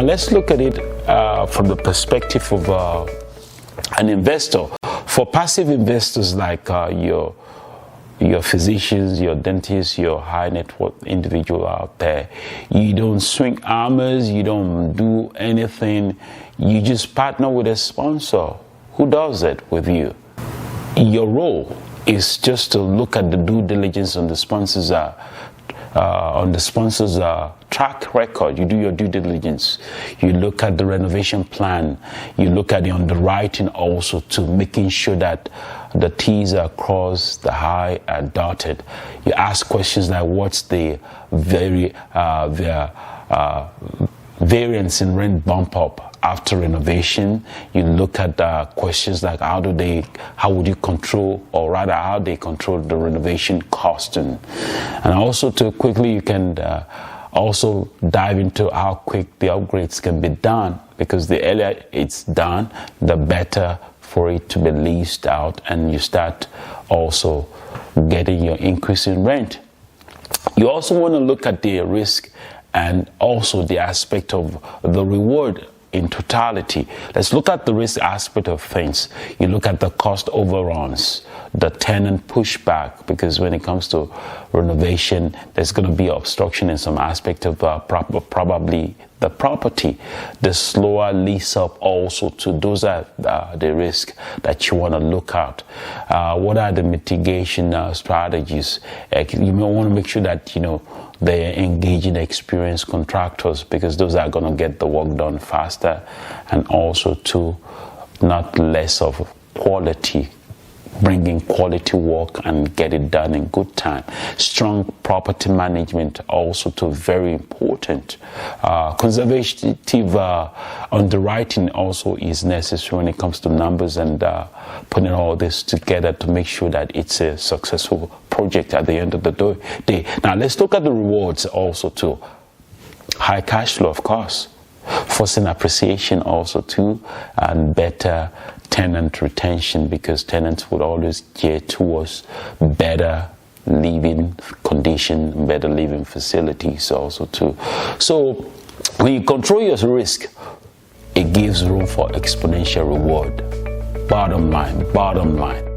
Now let's look at it from the perspective of an investor. For passive investors like your physicians, your dentists, your high net worth individual out there, you don't swing arms, you don't do anything, you just partner with a sponsor who does it with you. Your role is just to look at the due diligence on the sponsor's track record. You do your due diligence. You look at the renovation plan. You look at the underwriting also, to making sure that the T's are crossed, the I are dotted. You ask questions like, what's the variance in rent bump up after renovation? You look at questions like how would you control, or rather how they control the renovation costing. And also you can also dive into how quick the upgrades can be done, because the earlier it's done, the better for it to be leased out, and you start also getting your increase in rent. You also want to look at the risk and also the aspect of the reward in totality. Let's look at the risk aspect of things. You look at the cost overruns, the tenant pushback, because when it comes to renovation, there's going to be obstruction in some aspect of probably the property. The slower lease up also too. Those are the risk that you want to look at. What are the mitigation strategies? You may want to make sure that they're engaging experienced contractors, because those are going to get the work done faster, and also too, not less of quality, bringing quality work and get it done in good time. Strong property management also too, very important. Conservative underwriting also is necessary when it comes to numbers, and putting all this together to make sure that it's a successful project at the end of the day. Now let's look at the rewards also too. High cash flow, of course, forcing appreciation also too, and better tenant retention, because tenants would always gear towards better living condition, better living facilities also too. So when you control your risk, it gives room for exponential reward. Bottom line.